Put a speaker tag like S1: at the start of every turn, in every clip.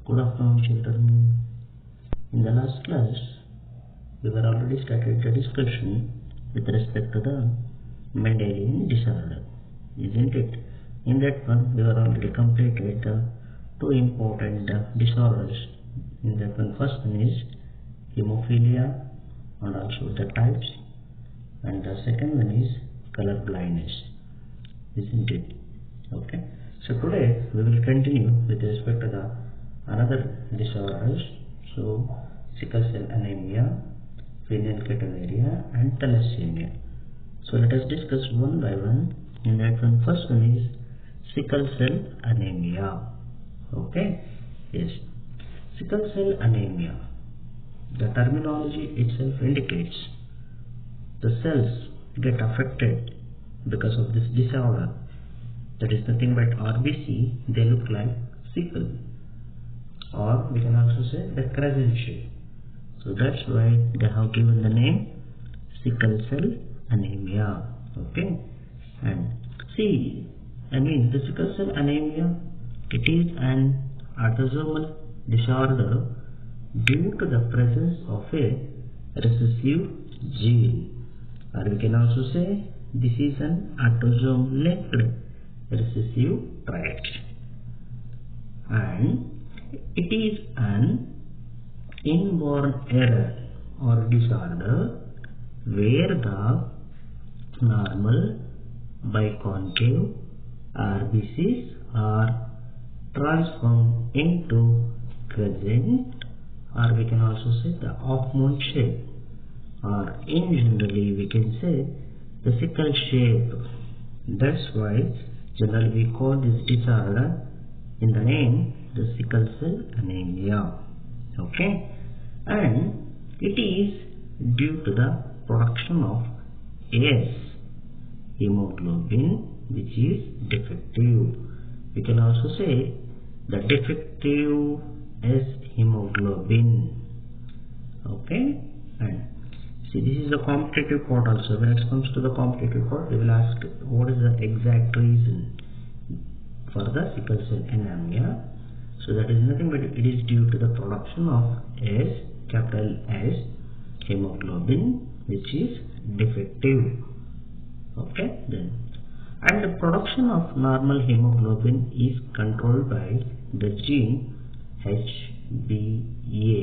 S1: Good afternoon, children. In the last class, we were already started the discussion with respect to the Mendelian disorder, isn't it? In that one, we were already completed the two important disorders. In that one, first one is hemophilia and also the types, and the second one is color blindness, isn't it? Okay. So today we will continue with respect to the another disorders. So sickle cell anemia, phenylketonuria, and thalassemia. So let us discuss one by one. In that one, first one is sickle cell anemia. Okay. Yes. Sickle cell anemia. The terminology itself indicates the cells get affected because of this disorder. That is nothing but RBC. They look like sickle, or we can also say the crescent shape. So that's why they have given the name sickle cell anemia. Okay. And see, the sickle cell anemia, it is an autosomal disorder due to the presence of a recessive gene, or we can also say this is an autosome linked recessive trait, and it is an inborn error or disorder where the normal biconcave RBCs are transformed into crescent, or we can also say the half moon shape, or in generally we can say the sickle shape. That's why generally we call this disorder in the name the sickle cell anemia. Okay. And it is due to the production of S hemoglobin which is defective. We can also say the defective S hemoglobin. Okay. And see, this is the competitive part also. When it comes to the competitive part, they will ask what is the exact reason for the sickle cell anemia. So that is nothing but it is due to the production of S, capital S, hemoglobin which is defective. Okay. Then, and the production of normal hemoglobin is controlled by the gene HbA.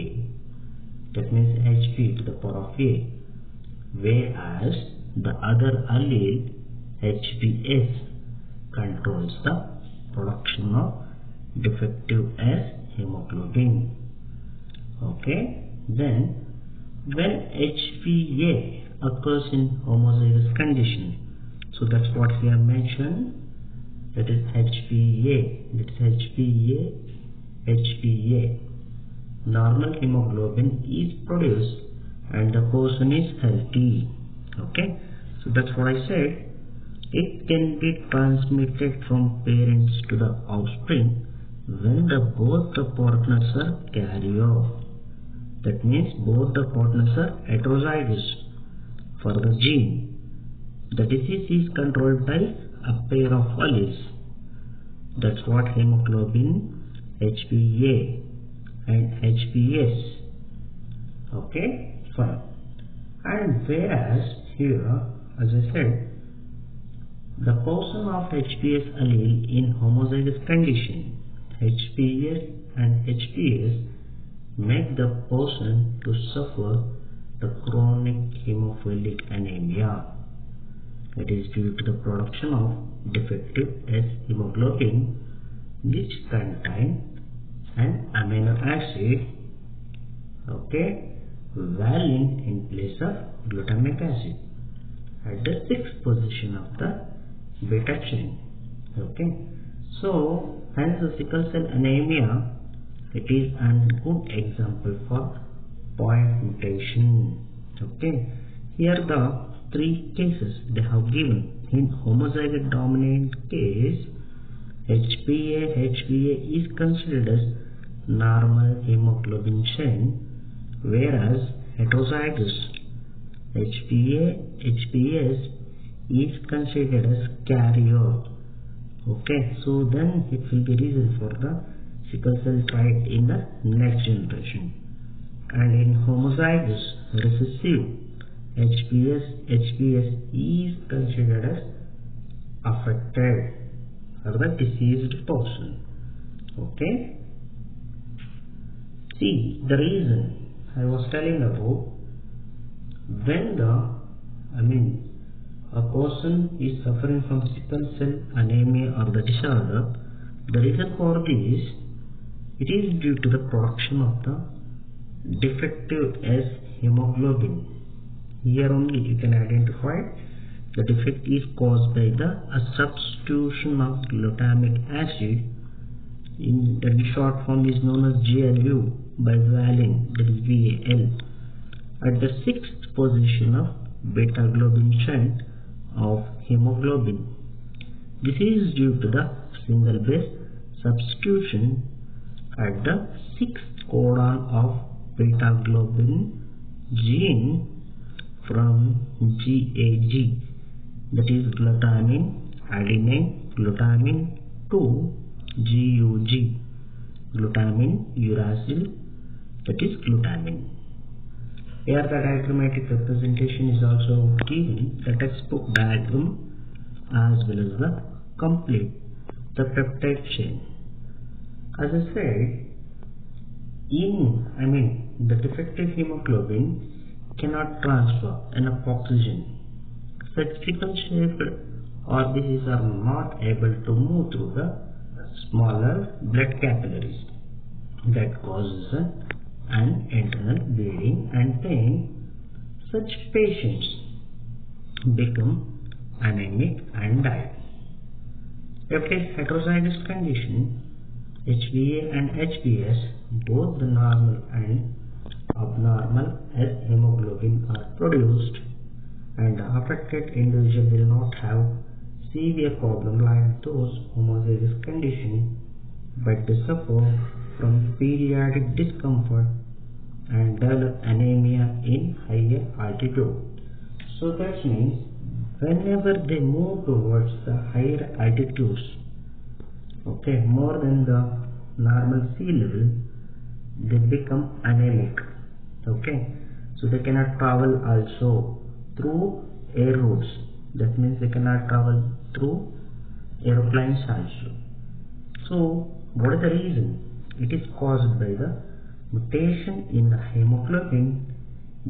S1: That means Hb to the power of A, whereas the other allele HbS controls the production of defective S hemoglobin. Okay. Then when HbA occurs in homozygous condition, so that's what we have mentioned, that is HbA, that is HbA, normal hemoglobin is produced and the person is healthy. Okay. So that's what I said. It can be transmitted from parents to the offspring when both the partners are carrier. That means both the partners are heterozygous for the gene. The disease is controlled by a pair of alleles. That's what hemoglobin HbA and HbS. Okay, fine. And whereas here, as I said, the portion of HbS allele in homozygous condition, HbS and HbS, make the person to suffer the chronic hemophilic anemia. It is due to the production of defective S hemoglobin which contain an amino acid, okay, valine in place of glutamic acid at the 6th position of the beta chain. Okay. So hence the sickle cell anemia, it is a good example for point mutation. Okay. Here the three cases they have given. In homozygous dominant case, HbA is considered as normal hemoglobin chain, whereas heterozygous HbS is considered as carrier. Okay, so then it will be reason for the sickle cell trait in the next generation. And in homozygous recessive HbS is considered as affected or the diseased person. Okay. See, the reason I was telling about, when a person is suffering from sickle cell anemia or the disorder, the reason for this, it is due to the production of the defective S hemoglobin. Here only you can identify the defect is caused by the substitution of glutamic acid, in the short form is known as GLU, by valine, that is VAL, at the 6th position of beta globin chain of hemoglobin. This is due to the single base substitution at the 6th codon of beta globin gene from GAG, that is glutamine, adenine, glutamine to GUG, glutamine, uracil, that is glutamine. Here the diagrammatic representation is also given, the textbook diagram as well as the complete the peptide chain. As I said, the defective hemoglobin cannot transfer enough oxygen. Such sickle-shaped RBCs are not able to move through the smaller blood capillaries. That causes an internal bleeding and pain. Such patients become anemic and die. Peptide heterozygous condition, HbA and HbS, both the normal and abnormal S hemoglobin are produced, and the affected individual will not have severe problem like those homozygous condition, but they suffer from periodic discomfort and develop anemia in higher altitude. So that means whenever they move towards the higher altitudes, more than the normal sea level, they become anemic. So they cannot travel also through air routes. That means they cannot travel through aeroplanes also. So what is the reason? It is caused by the mutation in the hemoglobin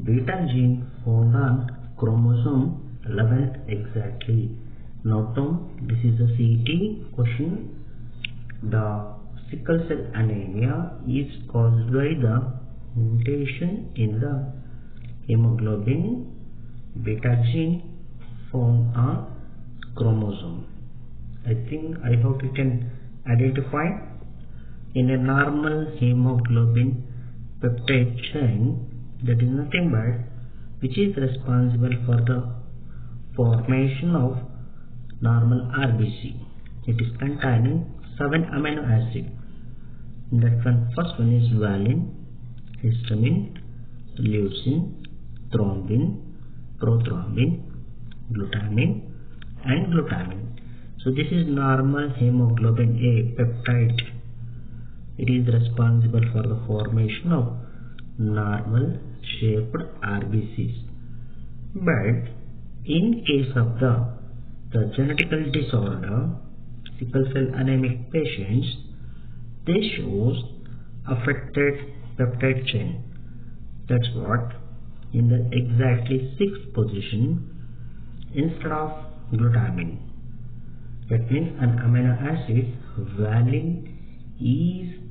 S1: beta gene found on chromosome 11 exactly. Note down, this is a CET question. The sickle cell anemia is caused by the mutation in the hemoglobin beta gene found on chromosome. I hope you can identify. In a normal hemoglobin peptide chain, that is nothing but which is responsible for the formation of normal RBC. It is containing 7 amino acids. That one, first one is valine, histamine, leucine, thrombin, prothrombin, glutamine, and glutamine. So this is normal hemoglobin A peptide. It is responsible for the formation of normal shaped RBCs. But in case of the genetical disorder, sickle cell anemic patients, they shows affected peptide chain. That's what, in the exactly 6th position instead of glutamine. That means an amino acid valine is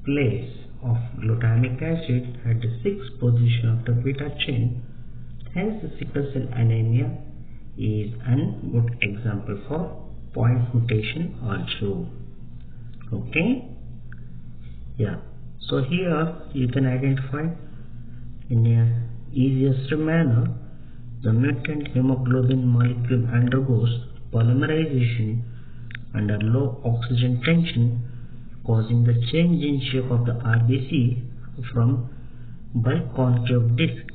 S1: place of glutamic acid at the 6th position of the beta chain. Hence the sickle cell anemia is a good example for point mutation also. So here you can identify in a easiest manner the mutant hemoglobin molecule undergoes polymerization under low oxygen tension, causing the change in shape of the RBC from biconcave disc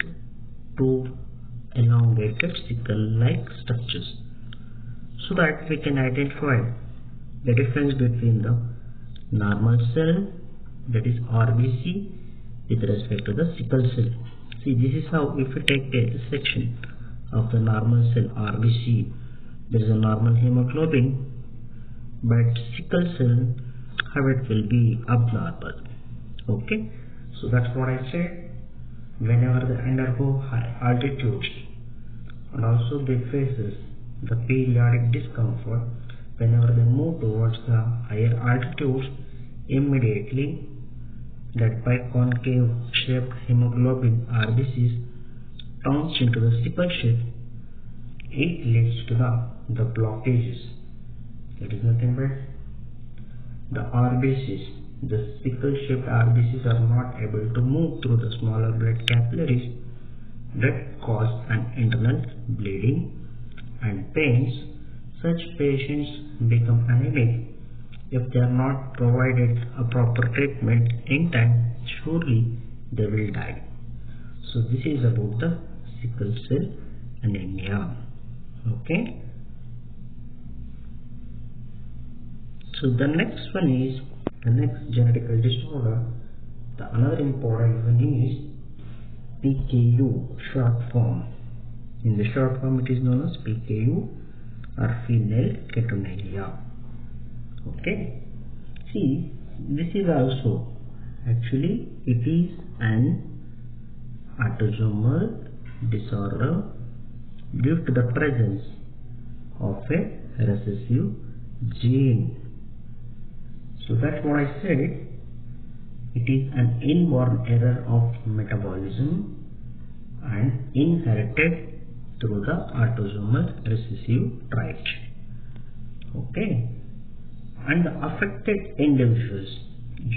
S1: to elongated sickle-like structures, so that we can identify the difference between the normal cell, that is RBC, with respect to the sickle cell. See, this is how, if you take a section of the normal cell RBC, there is a normal hemoglobin, but sickle cell, how it will be abnormal. Okay, so that's what I said. Whenever they undergo high altitudes and also they faces the periodic discomfort, whenever they move towards the higher altitudes, immediately that biconcave shaped hemoglobin RBCs turns into the sickle shape. It leads to the blockages. That is nothing but the RBCs. The sickle shaped RBCs are not able to move through the smaller blood capillaries that cause an internal bleeding and pains. Such patients become anemic if they are not provided a proper treatment in time. Surely they will die. So this is about the sickle cell anemia. Okay. So the next one is the next genetical disorder. The another important one is PKU, short form. In the short form it is known as PKU or phenylketonuria. Okay. See, this is also actually it is an autosomal disorder due to the presence of a recessive gene. So that's what I said. It is an inborn error of metabolism and inherited through the autosomal recessive trait. Okay. And the affected individuals,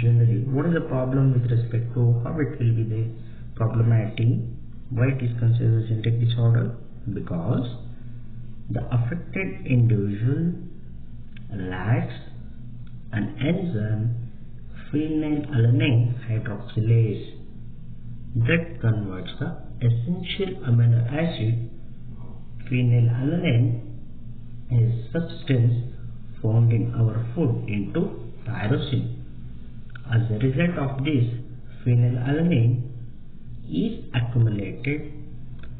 S1: generally, what is the problem with respect to how it will be the problematic? Why it is considered a genetic disorder? Because the affected individual lacks an enzyme phenylalanine hydroxylase that converts the essential amino acid phenylalanine, a substance found in our food, into tyrosine. As a result of this, phenylalanine is accumulated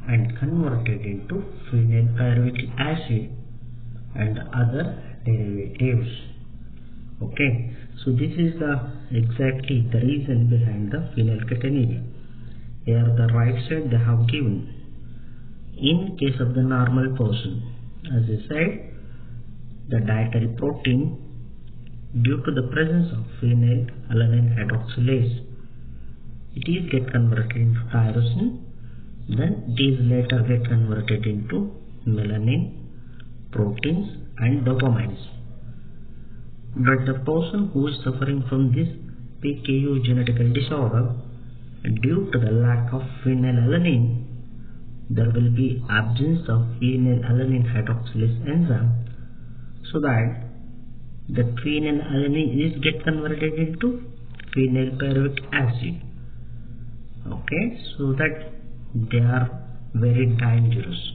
S1: and converted into phenylpyruvic acid and other derivatives. Okay, so this is exactly the reason behind the phenylketonuria. Here the right side they have given. In case of the normal person, as I said, the dietary protein, due to the presence of phenylalanine hydroxylase, it is get converted into tyrosine, then these later get converted into melanin, proteins and dopamines. But the person who is suffering from this PKU genetical disorder, due to the lack of phenylalanine, there will be absence of phenylalanine hydroxylase enzyme, so that the phenylalanine is get converted into phenylpyruvic acid. Okay, so that they are very dangerous.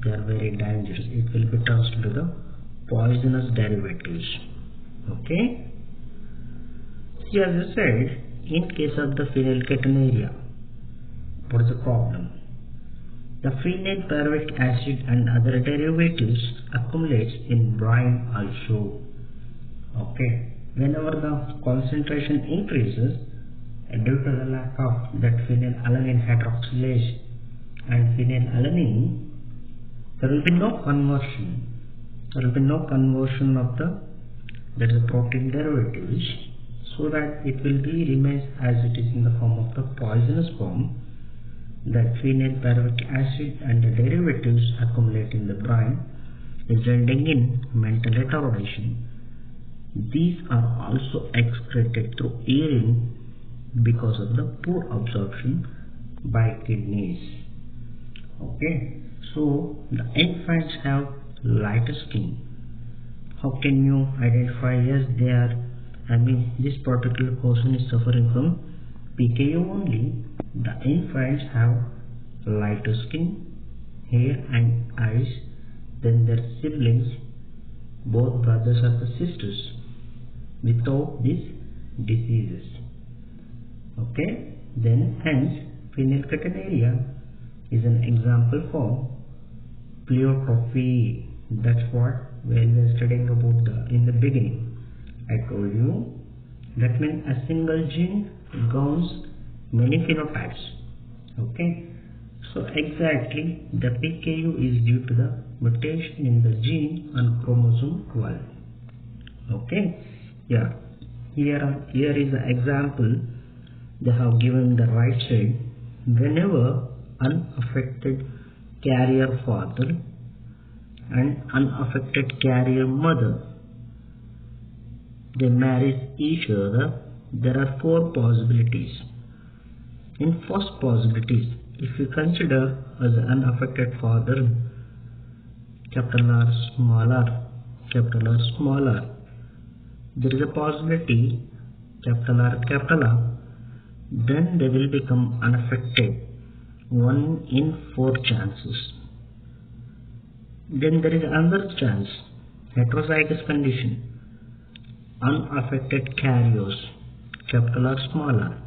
S1: They are very dangerous. It will be turned into the poisonous derivatives. Okay. See, as I said, in case of the phenylketonuria, what is the problem? The phenylpyruvic acid and other derivatives accumulates in brine also. Okay. Whenever the concentration increases, due to the lack of that phenylalanine hydroxylase and phenylalanine, there will be no conversion. There will be no conversion of the protein derivatives, so that it will be remains as it is in the form of the poisonous form. That phenylpyruvic acid and the derivatives accumulate in the brine, resulting in mental retardation. These are also excreted through urine because of the poor absorption by kidneys. Okay, so the infants have lighter skin. How can you identify? Yes, they are. This particular person is suffering from PKU only. The infants have lighter skin, hair and eyes than their siblings, both brothers or the sisters. without these diseases. Okay, then hence phenylketonuria is an example for pleiotropic. That's what when we are studying about in the beginning. I told you that means a single gene governs many phenotypes. Okay, so exactly the PKU is due to the mutation in the gene on chromosome 12. Okay, yeah, here is the example they have given the right side. Whenever unaffected carrier father and unaffected carrier mother they marry each other, there are 4 possibilities. In first possibilities, if you consider as an unaffected father, capital R, small r, there is a possibility, capital R, then they will become unaffected, 1 in 4 chances. Then there is another chance, heterozygous condition, unaffected carriers, capital R, small r,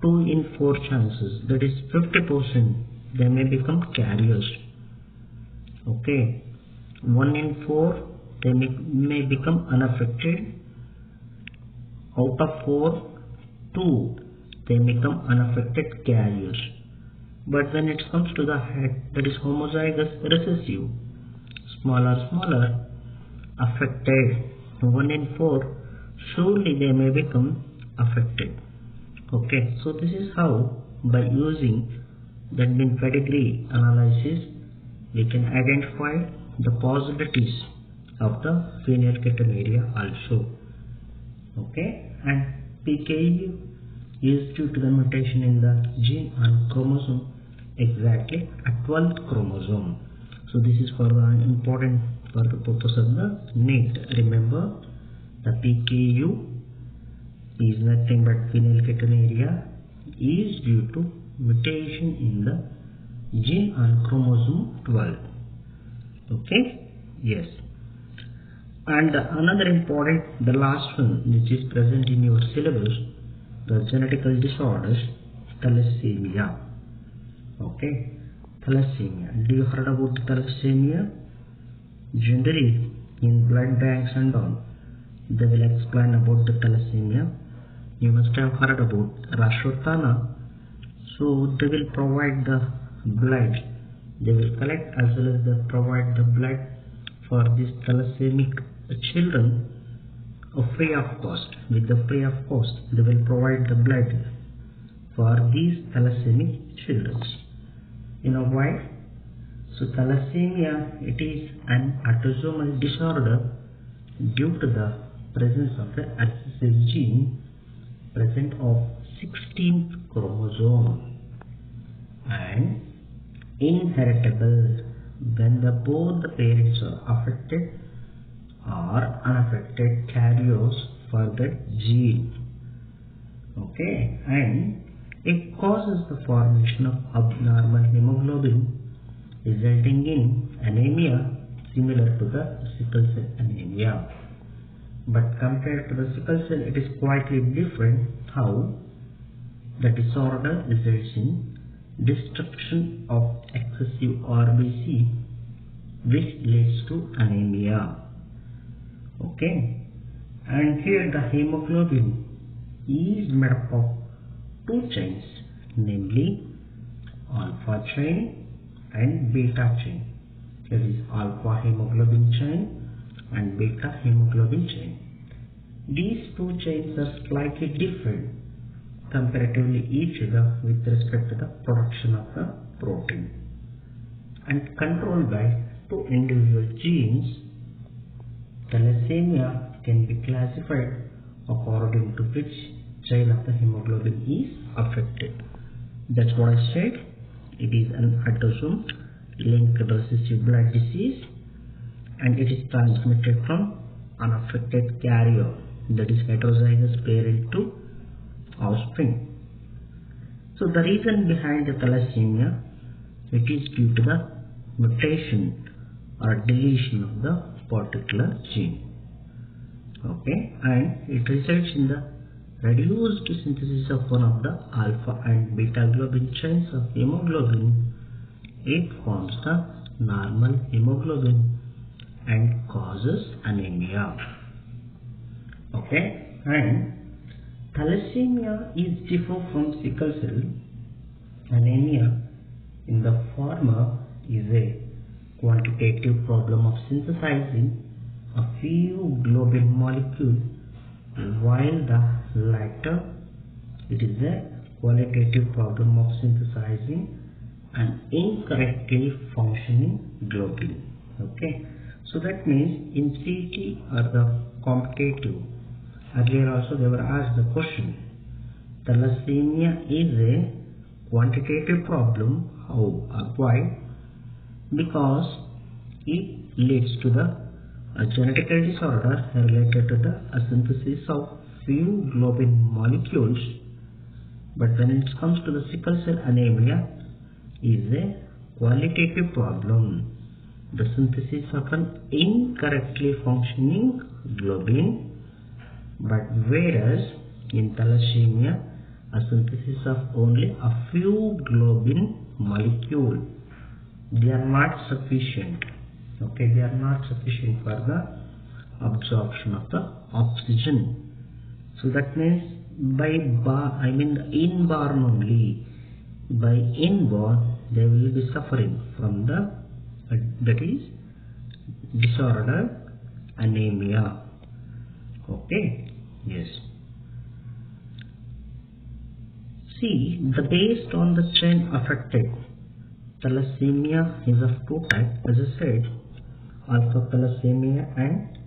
S1: 2 in 4 chances, that is 50%, they may become carriers. Okay, 1 in 4 they may become unaffected. Out of 4, 2 they become unaffected carriers. But when it comes to the head, that is homozygous recessive, smaller, affected, 1 in 4, surely they may become affected. Okay, so this is how by using the pedigree analysis we can identify the possibilities of the phenylketonuria also. Okay, and PKU is due to the mutation in the gene on chromosome exactly at 12th chromosome. So this is for the important for the purpose of the NEET. Remember, the PKU is nothing but phenylketonuria is due to mutation in the gene on chromosome 12. Okay, yes. And another important, the last one which is present in your syllabus, the genetical disorders, thalassemia. Okay, thalassemia. Do you heard about thalassemia? Generally, in blood banks and all, they will explain about the thalassemia. You must have heard about Rashotana. So they will provide the blood. They will collect as well as they provide the blood for these thalassemic children free of cost. With the free of cost, they will provide the blood for these thalassemic children. You know why? So thalassemia, it is an autosomal disorder due to the presence of the recessive gene present of 16th chromosome and inheritable when both the parents are affected or unaffected carriers for that gene. Okay, and it causes the formation of abnormal hemoglobin resulting in anemia similar to the sickle cell anemia. But compared to the sickle cell, it is quite different how the disorder results in destruction of excessive RBC which leads to anemia. Okay, and here the hemoglobin is made up of 2 chains, namely alpha chain and beta chain. Here is alpha hemoglobin chain and beta hemoglobin chain. These 2 chains are slightly different comparatively each other with respect to the production of the protein and controlled by 2 individual genes. Thalassemia can be classified according to which chain of the hemoglobin is affected. That's what I said. It is an autosome linked recessive blood disease and it is transmitted from unaffected carrier, that is heterozygous parent to offspring. So the reason behind the thalassemia, it is due to the mutation or deletion of the particular gene. Okay, and it results in the reduced synthesis of one of the alpha and beta globin chains of hemoglobin. It forms the normal hemoglobin and causes anemia. Okay, and thalassemia is different from sickle cell anemia. In the former is a quantitative problem of synthesizing a few globin molecules, while the latter it is a qualitative problem of synthesizing an incorrectly functioning globin. Okay, so that means in CT or the competitive, earlier also they were asked the question, thalassemia is a quantitative problem. How or why? Because it leads to the a genetical disorder related to the synthesis of few globin molecules. But when it comes to the sickle cell anemia, is a qualitative problem, the synthesis of an incorrectly functioning globin. But whereas in thalassemia, a synthesis of only a few globin molecule, they are not sufficient. Okay, they are not sufficient for the absorption of the oxygen. So that means by inborn only. By inborn, they will be suffering from the that is disorder anemia. Okay, yes. See, based on the chain affected, thalassemia is of two types, as I said, alpha thalassemia and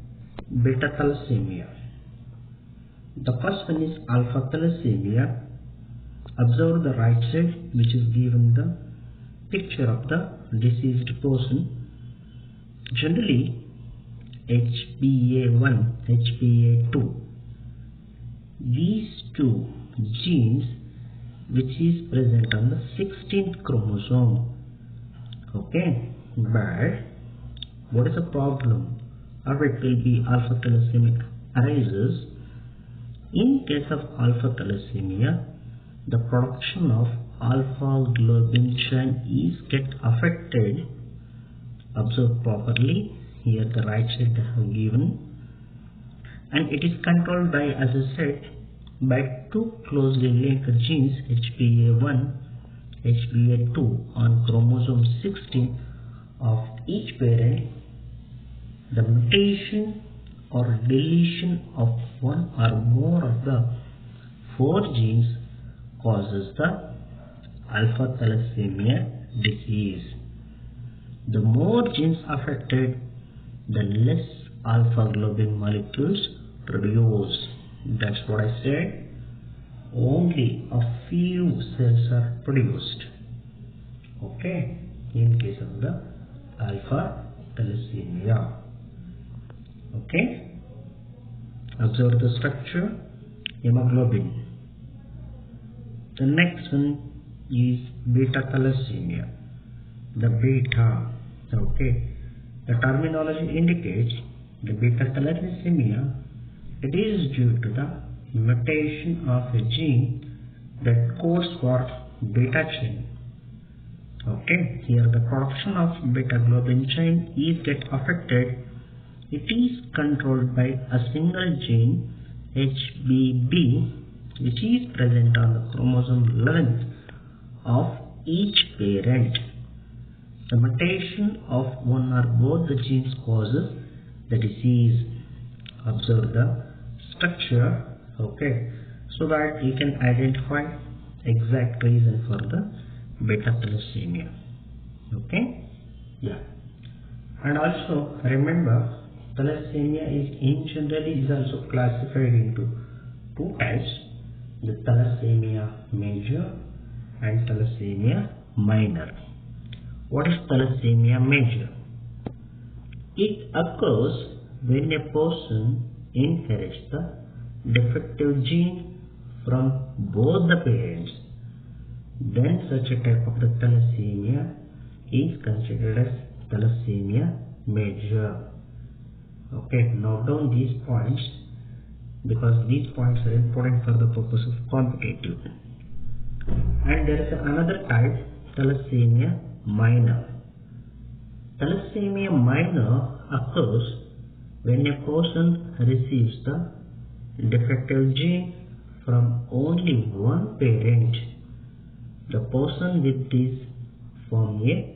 S1: beta thalassemia. The first one is alpha thalassemia. Observe the right side, which is given the picture of the deceased person. Generally, HbA1, HbA2, these two genes which is present on the 16th chromosome. Okay, but what is the problem? Or it will be alpha thalassemia arises. In case of alpha thalassemia, the production of alpha globin chain is get affected. Observe properly. Here the right side they have given, and it is controlled by, as I said, by two closely linked genes HbA1, HbA2 on chromosome 16 of each parent. The mutation or deletion of one or more of the four genes causes the alpha thalassemia disease. The more genes affected, the less alpha globin molecules produced. That's what I said. Only a few cells are produced. Okay, in case of the alpha thalassemia. Okay, observe the structure, hemoglobin. The next one is beta thalassemia. The beta, okay, the terminology indicates the beta thalassemia. It is due to the mutation of a gene that codes for beta chain. Okay, here the production of beta globin chain is get affected. It is controlled by a single gene HBB, which is present on the chromosome 11th of each parent. The mutation of one or both the genes causes the disease. Observe the structure, okay, so that you can identify exact reason for the beta thalassemia. Okay, yeah. And also remember, thalassemia is also classified into two types: the thalassemia major and thalassemia minor. What is thalassemia major? It occurs when a person inherits the defective gene from both the parents. Then such a type of the thalassemia is considered as thalassemia major. Okay, note down these points. because these points are important for the purpose of competitive. And there is another type, thalassemia minor. Thalassemia minor occurs when a person receives the defective gene from only one parent. The person with this form A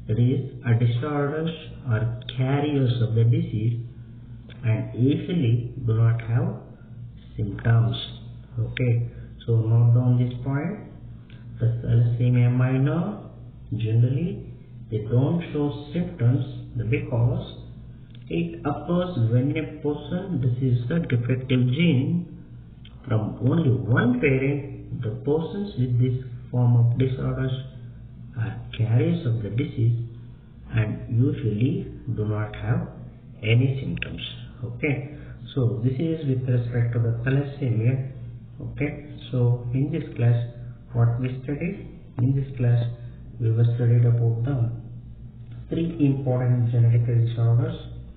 S1: is a disorders or carriers of the disease and usually do not have symptoms. Okay, so note down this point. The thalassemia minor generally they don't show symptoms because it occurs when a person receives the defective gene from only one parent. The persons with this form of disorders are carriers of the disease and usually do not have any symptoms. Okay, so this is with respect to the thalassemia. Okay, so in this class what we studied? In this class we were studied about the three important genetic disorders.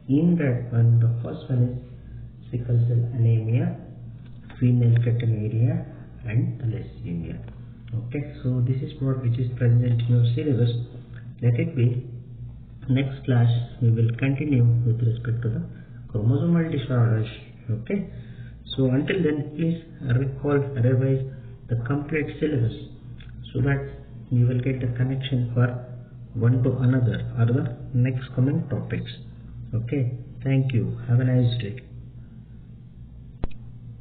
S1: In that one, the first one is sickle cell anemia, phenylketonuria and thalassemia. Okay, so this is what which is present in your syllabus. Let it be. Next class we will continue with respect to the chromosomal disorders. Okay, so until then please recall, revise the complete syllabus so that you will get the connection for one to another or the next coming topics. Okay, thank you. Have a nice day.